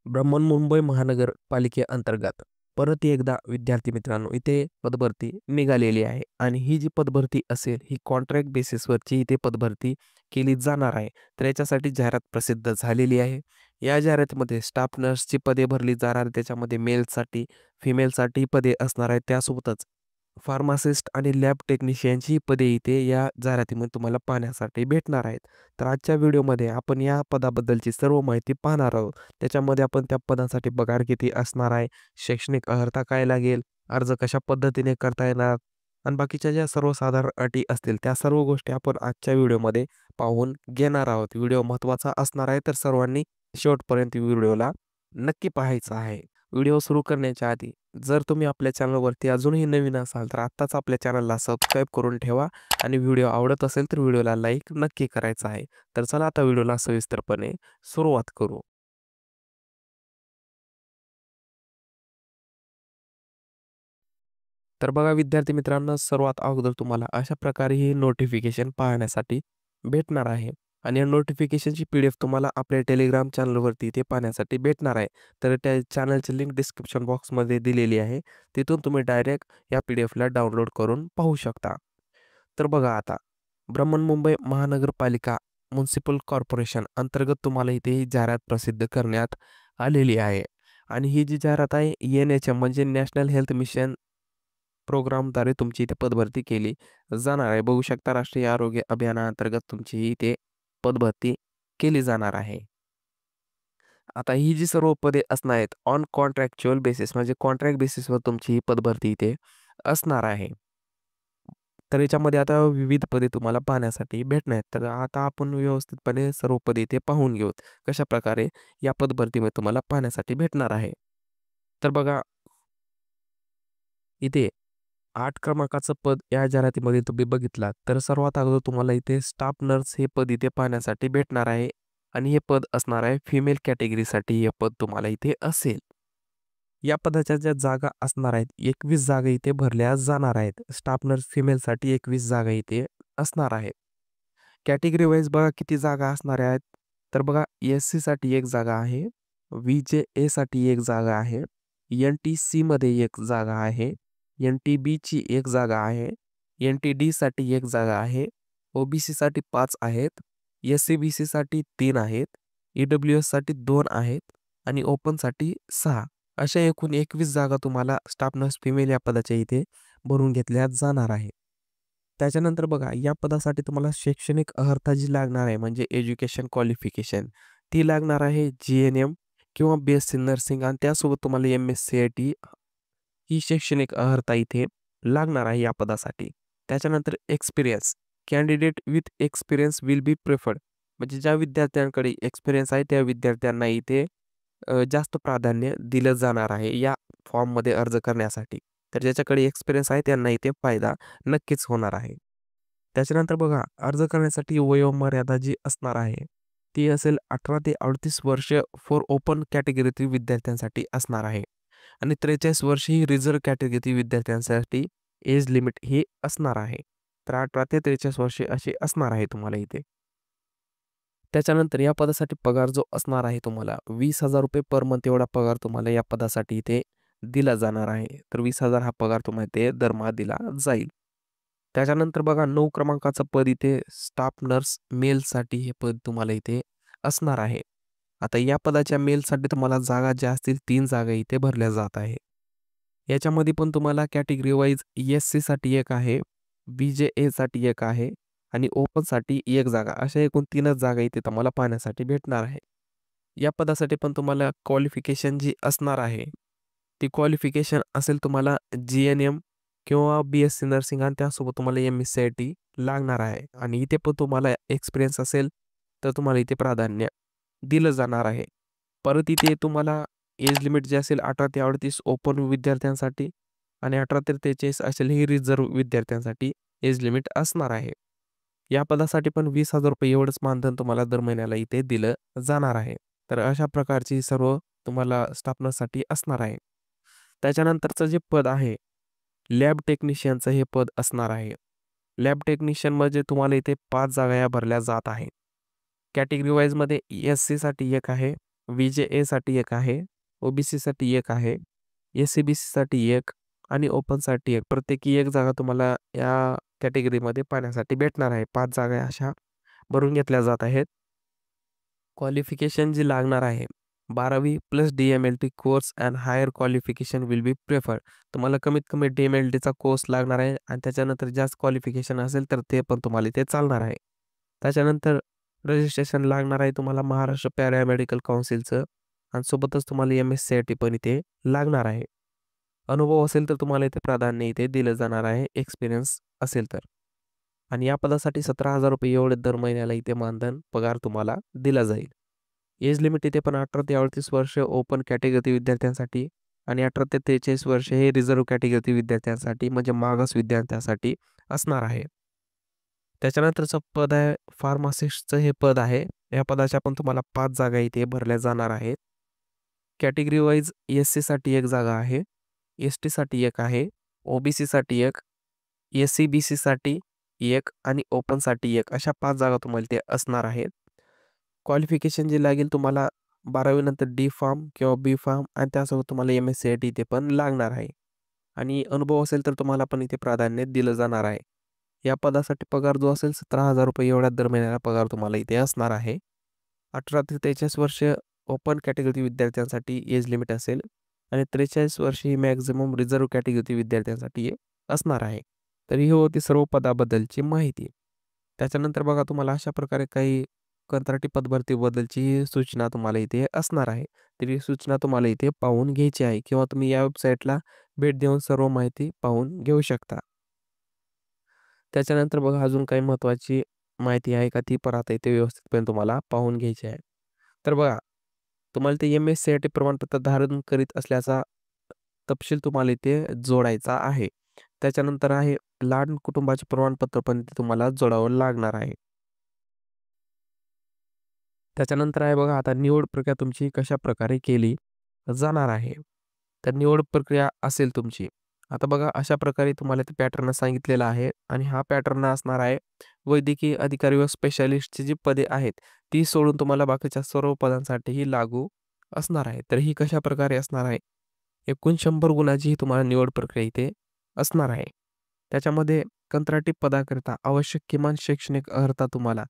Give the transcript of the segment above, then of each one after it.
मुंबई महानगरपालिकेअंतर्गत परत एकदा विद्यार्थी मित्रांनो इथे पदभरती निघालेली आहे आणि ही जी पदभरती असेल ही कॉन्ट्रॅक्ट बेसिसवरची इथे पदभरती केली जाणार आहे. तर याच्यासाठी जाहिरात प्रसिद्ध झालेली आहे. या जाहिरातीमध्ये स्टाफ नर्सची पदे भरली जाणार, त्याच्यामध्ये मेलसाठी, फिमेलसाठी पदे असणार आहेत. त्यासोबतच फार्मासिस्ट आणि लॅब टेक्निशियनची पदे इथे या जाहिरातीमध्ये तुम्हाला पाहण्यासाठी भेटणार आहेत. तर आजच्या व्हिडिओमध्ये आपण या पदाबद्दलची सर्व माहिती पाहणार आहोत. त्याच्यामध्ये आपण त्या पदांसाठी पगार किती असणार आहे, शैक्षणिक अर्हता काय लागेल, अर्ज कशा पद्धतीने करता येणार आणि बाकीच्या ज्या सर्वसाधारण अटी असतील त्या सर्व गोष्टी आपण आजच्या व्हिडिओमध्ये पाहून घेणार आहोत. व्हिडिओ महत्त्वाचा असणार आहे, तर सर्वांनी शेवटपर्यंत व्हिडिओला नक्की पाहायचं आहे. व्हिडिओ सुरू करण्याच्या आधी जर तुम्ही आपल्या चॅनलवरती अजूनही नवीन असाल तर आत्ताच आपल्या चॅनलला सबस्क्राईब करून ठेवा आणि व्हिडिओ आवडत असेल तर व्हिडिओला लाईक नक्की करायचा आहे. तर चला आता व्हिडिओला सविस्तरपणे सुरुवात करू. तर बघा विद्यार्थी मित्रांनो, सर्वात अगोदर तुम्हाला अशा प्रकारे ही नोटिफिकेशन पाहण्यासाठी भेटणार आहे आणि या नोटिफिकेशनची PDF तुम्हाला आपल्या टेलिग्राम चॅनलवरती ते पाहण्यासाठी भेटणार आहे. तर त्या चॅनलची लिंक डिस्क्रिप्शन बॉक्समध्ये दिलेली आहे. तिथून तुम्ही डायरेक्ट या PDFला डाउनलोड करून पाहू शकता. तर बघा आता मुंबई महानगरपालिका म्युनिसिपल कॉर्पोरेशन अंतर्गत तुम्हाला इथे ही जाहिरात प्रसिद्ध करण्यात आलेली आहे आणि ही जी जाहिरात आहे NHM म्हणजे नॅशनल हेल्थ मिशन प्रोग्रामद्वारे तुमची इथे पदभरती केली जाणार आहे. बघू शकता राष्ट्रीय आरोग्य अभियानाअंतर्गत तुमची ही इथे पदभरती केली जाणार आहे. आता ही जी सर्व पदे असणार आहेत ऑन कॉन्ट्रॅक्च्युअल बेसिस म्हणजे कॉन्ट्रॅक्ट बेसिसवर तुमची ही पदभरती इथे असणार आहे. तर याच्यामध्ये आता विविध पदे तुम्हाला पाहण्यासाठी भेटणार आहेत. तर आता आपण व्यवस्थितपणे सर्व पदे इथे पाहून घेऊत. कशाप्रकारे या पदभरतीमध्ये तुम्हाला पाहण्यासाठी भेटणार आहे. तर बघा इथे 8 क्रमांकाचं पद या जाहिरातीमध्ये तुम्ही बघितलात तर सर्वात अगोदर तुम्हाला इथे स्टाफ नर्स हे पद इथे पाहण्यासाठी भेटणार आहे आणि हे पद असणार आहे फिमेल कॅटेगरीसाठी हे पद तुम्हाला इथे असेल. या पदाच्या ज्या जागा असणार आहेत 21 जागा इथे भरल्या जाणार आहेत. स्टाफ नर्स फिमेलसाठी 21 जागा इथे असणार आहेत. कॅटेगरी वाईज बघा किती जागा असणार आहेत. तर बघा SC साठी एक जागा आहे, VJA साठी एक जागा आहे, NTC मध्ये एक जागा आहे, NTB ची एक जागा आहे, NTD साठी एक जागा आहे, OBC साठी 5 आहेत, SCBC साठी 3 आहेत, EWS साठी 2 आहेत आणि ओपन साठी 6. अशा एकूण 21 जागा तुम्हाला स्टाफ नर्स फिमेल या पदाच्या इथे भरून घेतल्या जाणार आहे. त्याच्यानंतर बघा या पदासाठी तुम्हाला शैक्षणिक अर्हता जी लागणार आहे म्हणजे एज्युकेशन क्वालिफिकेशन ती लागणार आहे GNM किंवा BSc नर्सिंग आणि त्यासोबत तुम्हाला MSc ही शैक्षणिक अर्हता इथे लागणार आहे या पदासाठी. त्याच्यानंतर experience candidate with experience will be preferred म्हणजे ज्या विद्यार्थ्यांकडे एक्सपिरियन्स आहे त्या विद्यार्थ्यांना इथे जास्त प्राधान्य दिलं जाणार आहे या फॉर्ममध्ये अर्ज करण्यासाठी. तर ज्याच्याकडे एक्सपिरियन्स आहे त्यांना इथे फायदा नक्कीच होणार आहे. त्याच्यानंतर बघा अर्ज करण्यासाठी वयोमर्यादा जी असणार आहे ती असेल 18 ते 38 वर्ष फॉर ओपन कॅटेगरीतील विद्यार्थ्यांसाठी असणार आहे आणि 43 वर्ष ही रिझर्व्ह कॅटेगरीतील विद्यार्थ्यांसाठी एज लिमिट ही असणार आहे. तर 18 ते 43 वर्षे असे असणार आहे तुम्हाला इथे. त्याच्यानंतर या पदासाठी पगार जो असणार आहे तुम्हाला 20,000 रुपये पर मंथ एवढा पगार तुम्हाला या पदासाठी इथे दिला जाणार आहे. तर 20,000 हा पगार तुम्हाला इथे दरमहा दिला जाईल. त्याच्यानंतर बघा 9 क्रमांकाचं पद इथे स्टाफ नर्स मेलसाठी हे पद तुम्हाला इथे असणार आहे. आता या पदाच्या मेलसाठी तुम्हाला जागा ज्या असतील 3 जागा इथे भरल्या जात आहे. याच्यामध्ये पण तुम्हाला कॅटेगरी वाईज SC साठी एक आहे, BJA साठी एक आहे आणि ओपनसाठी एक जागा अशा एकूण 3च जागा इथे तुम्हाला पाहण्यासाठी भेटणार आहे. या पदासाठी पण तुम्हाला क्वालिफिकेशन जी असणार आहे ती क्वालिफिकेशन असेल तुम्हाला GNM किंवा BSc नर्सिंग आणि त्यासोबत तुम्हाला MSc लागणार आहे आणि इथे पण तुम्हाला एक्सपिरियन्स असेल तर तुम्हाला इथे प्राधान्य दिलं जाणार आहे. परत इथे तुम्हाला एज लिमिट जे असेल 18 ते 38 ओपन विद्यार्थ्यांसाठी आणि 18 ते 43 असेल ही रिझर्व्ह विद्यार्थ्यांसाठी एज लिमिट असणार आहे. या पदासाठी पण 20,000 रुपये एवढंच मानधन तुम्हाला दर महिन्याला इथे दिलं जाणार आहे. तर अशा प्रकारची सर्व तुम्हाला स्टाफ नर्ससाठी असणार आहे. त्याच्यानंतरचं जे पद आहे लॅब टेक्निशियनचं हे पद असणार आहे. लॅब टेक्निशियन म्हणजे तुम्हाला इथे 5 जागा या भरल्या जात आहे. कॅटेगरी वाईजमध्ये SC साठी एक आहे, व्ही-जे-एसाठी 1 आहे, ओ-बी-सीसाठी 1 आहे, एस-सी-बी-सीसाठी 1 आणि ओपनसाठी 1. प्रत्येकी 1 जागा तुम्हाला या कॅटेगरीमध्ये पाहण्यासाठी भेटणार आहे. 5 जागा अशा भरून घेतल्या जात आहेत. क्वालिफिकेशन जी लागणार आहे, 12वी plus DMLT course and higher qualification will be preferred. तुम्हाला कमीत कमी डी-एम-एल-टीचा कोर्स लागणार आहे आणि त्याच्यानंतर जास्त क्वालिफिकेशन असेल तर ते पण तुम्हाला इथे चालणार आहे. त्याच्यानंतर रजिस्ट्रेशन लागणार आहे तुम्हाला महाराष्ट्र पॅरामेडिकल काउन्सिलचं आणि सोबतच तुम्हाला एम-एस-सी-आय-टी पण इथे लागणार आहे. अनुभव असेल तर तुम्हाला इथे प्राधान्य इथे दिलं जाणार आहे, एक्सपिरियन्स असेल तर. आणि या पदासाठी ₹17,000 एवढे दर महिन्याला इथे मानधन पगार तुम्हाला दिला जाईल. एज लिमिट इथे पण 18 ते 38 वर्ष ओपन कॅटेगरी विद्यार्थ्यांसाठी आणि 18 ते 43 वर्ष हे रिझर्व्ह कॅटेगरी विद्यार्थ्यांसाठी म्हणजे मागास विद्यार्थ्यांसाठी असणार आहे. त्याच्यानंतरचं पद आहे फार्मासिस्टचं हे पद आहे. या पदाच्या पण तुम्हाला 5 जागा इथे भरल्या जाणार आहेत. कॅटेगरी वाईज एस-सीसाठी 1 जागा आहे, एस-टीसाठी 1 आहे, ओ-बी-सीसाठी 1, एस-सी-बी-सीसाठी 1 आणि ओपनसाठी 1 अशा 5 जागा तुम्हाला ते असणार आहेत. क्वालिफिकेशन जे लागेल तुम्हाला 12वी नंतर डी-फार्म किंवा बी-फार्म आणि त्यासोबत तुम्हाला एम-एस-सी-आय-टी इथे पण लागणार आहे. आणि अनुभव असेल तर तुम्हाला पण इथे प्राधान्य दिलं जाणार आहे. या पदासाठी पगार जो असेल ₹17,000 एवढ्या दर महिन्याला पगार तुम्हाला इथे असणार आहे. 18 ते 43 वर्ष ओपन कॅटेगरी विद्यार्थ्यांसाठी एज लिमिट असेल आणि 43 वर्ष ही मॅक्झिमम रिझर्व्ह कॅटेगरी विद्यार्थ्यांसाठी असणार आहे. तर ही होती सर्व पदाबद्दलची माहिती. त्याच्यानंतर बघा तुम्हाला अशा प्रकारे काही कंत्राटी पदभरतीबद्दलची सूचना तुम्हाला इथे असणार आहे. तर ही सूचना तुम्हाला इथे पाहून घ्यायची आहे किंवा तुम्ही या वेबसाईटला भेट देऊन सर्व माहिती पाहून घेऊ शकता. त्याच्यानंतर बघा अजून काही महत्त्वाची माहिती आहे का ती पण आता इथे व्यवस्थितपणे तुम्हाला पाहून घ्यायची आहे. तर बघा तुम्हाला ते एम-एस-सी-आय-टी प्रमाणपत्र धारण करीत असल्याचा तपशील तुम्हाला इथे जोडायचा आहे. त्याच्यानंतर आहे लाड कुटुंबाचे प्रमाणपत्र पण इथे तुम्हाला जोडावं लागणार आहे. त्याच्यानंतर आहे बघा आता निवड प्रक्रिया तुमची कशाप्रकारे केली जाणार आहे. तर निवड प्रक्रिया असेल तुमची. आता बघा अशा प्रकारे तुम्हाला ते पॅटर्न सांगितलेला आहे आणि हा पॅटर्न असणार आहे वैद्यकीय अधिकारी व स्पेशालिस्टची जी पदे आहेत, ती सोडून तुम्हाला बाकीच्या सर्व पदांसाठीही लागू असणार आहे. तर ही कशाप्रकारे असणार आहे? एकूण 100 गुणाची ही तुम्हाला निवड प्रक्रिया इथे असणार आहे. त्याच्यामध्ये कंत्राटी पदाकरिता आवश्यक किमान शैक्षणिक अर्हता तुम्हाला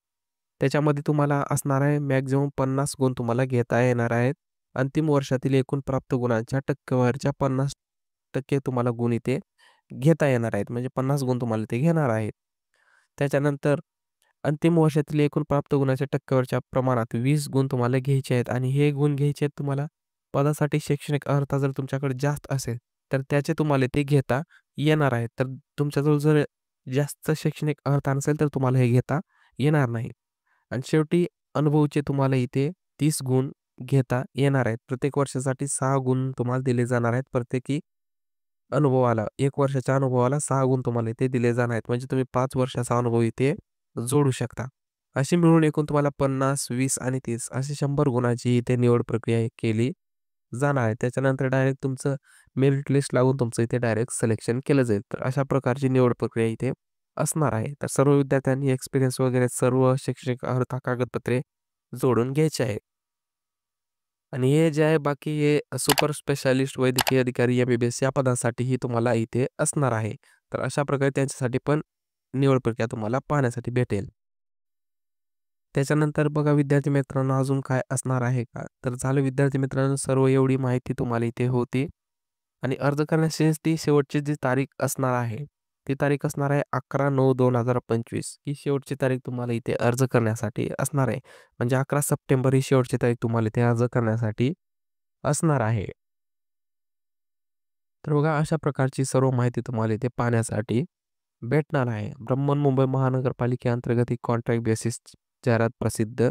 त्याच्यामध्ये तुम्हाला असणार आहे मॅक्झिमम 50 गुण तुम्हाला घेता येणार आहेत. अंतिम वर्षातील एकूण प्राप्त गुणांच्या टक्केवारीच्या 50% तुम्हाला गुण इथे घेता येणार आहेत. म्हणजे 50 गुण तुम्हाला ते घेणार आहेत. त्याच्यानंतर अंतिम वर्षातील एकूण प्राप्त गुणाच्या टक्केवारीच्या प्रमाणात 20 गुण तुम्हाला घ्यायचे आहेत आणि हे गुण घ्यायचे आहेत तुम्हाला पदासाठी शैक्षणिक अर्हता जर तुमच्याकडे जास्त असेल, तर त्याचे तुम्हाला ते घेता येणार आहेत. तर तुमच्याजवळ जर जास्त शैक्षणिक अर्हता नसेल, तर तुम्हाला हे घेता येणार नाही. आणि शेवटी अनुभवचे तुम्हाला इथे 30 गुण घेता येणार आहेत. प्रत्येक वर्षासाठी 6 गुण तुम्हाला दिले जाणार आहेत. प्रत्येकी अनुभवाला 1 वर्षाच्या अनुभवाला 6 गुण तुम्हाला इथे दिले जाणार आहेत. म्हणजे तुम्ही 5 वर्षाचा अनुभव इथे जोडू शकता. अशी मिळून एकूण तुम्हाला 50, 20 आणि 30 अशी 100 गुणाची इथे निवड प्रक्रिया केली जाणार आहे. त्याच्यानंतर डायरेक्ट तुमचं मेरिट लिस्ट लागून तुमचं इथे डायरेक्ट सिलेक्शन केलं जाईल. तर अशा प्रकारची निवड प्रक्रिया इथे असणार आहे. तर सर्व विद्यार्थ्यांनी एक्सपिरियन्स वगैरे सर्व शैक्षणिक अर्हता कागदपत्रे जोडून घ्यायची आहेत. आणि हे जे आहे बाकी हे सुपर स्पेशालिस्ट वैद्यकीय अधिकारी एम-बी-बी-एस या पदांसाठीही तुम्हाला इथे असणार आहे. तर अशा प्रकारे त्यांच्यासाठी पण निवड प्रक्रिया तुम्हाला पाहण्यासाठी भेटेल. त्याच्यानंतर बघा विद्यार्थी मित्रांनो अजून काय असणार आहे का? तर झालं विद्यार्थी मित्रांनो सर्व एवढी माहिती तुम्हाला इथे होती आणि अर्ज करण्याची शेवटची जी तारीख असणार आहे, ती तारीख असणार आहे 11/9/2025 ही शेवटची तारीख तुम्हाला इथे अर्ज करण्यासाठी असणार आहे. म्हणजे 11 सप्टेंबर ही शेवटची तारीख तुम्हाला इथे अर्ज करण्यासाठी असणार आहे. तर बघा अशा प्रकारची सर्व माहिती तुम्हाला इथे पाहण्यासाठी भेटणार आहे. मुंबई महानगरपालिकेअंतर्गत ही कॉन्ट्रॅक्ट बेसिस जाहिरात प्रसिद्ध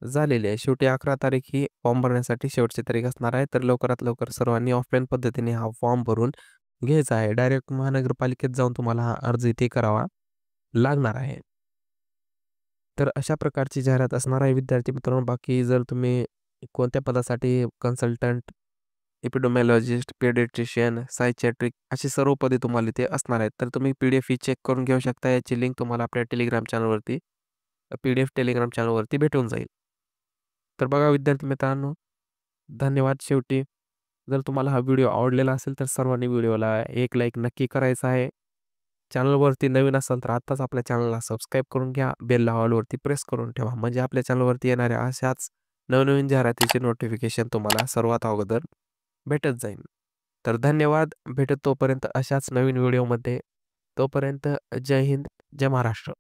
झालेली आहे. शेवटी 11 तारीख ही फॉर्म भरण्यासाठी शेवटची तारीख असणार आहे. तर लवकरात लवकर सर्वांनी ऑफलाईन पद्धतीने हा फॉर्म भरून घ्यायचा आहे. डायरेक्ट महानगरपालिकेत जाऊन तुम्हाला हा अर्ज इथे करावा लागणार आहे. तर अशा प्रकारची जाहिरात असणार आहे विद्यार्थी मित्रांनो. बाकी जर तुम्ही कोणत्या पदासाठी कन्सल्टंट, एपिडेमिओलॉजिस्ट, पेडियाट्रिशियन, सायकियाट्रिक अशी सर्व पदे तुम्हाला इथे असणार आहेत. तर तुम्ही PDF ही चेक करून घेऊ शकता. याची लिंक तुम्हाला आपल्या टेलिग्राम चॅनलवरती PDF टेलिग्राम चॅनलवरती भेटून जाईल. तर बघा विद्यार्थी मित्रांनो धन्यवाद. शेवटी जर तुम्हाला हा व्हिडिओ आवडलेला असेल तर सर्वांनी व्हिडिओला एक लाईक नक्की करायचा आहे. चॅनलवरती नवीन असाल तर आत्ताच आपल्या चॅनलला सबस्क्राईब करून घ्या. बेल ऑलवरती प्रेस करून ठेवा. म्हणजे आपल्या चॅनलवरती येणाऱ्या अशाच नवनवीन जाहिरातीचे नोटिफिकेशन तुम्हाला सर्वात अगोदर भेटत जाईल. तर धन्यवाद. भेटत तोपर्यंत अशाच नवीन व्हिडिओमध्ये. तोपर्यंत जय हिंद, जय महाराष्ट्र.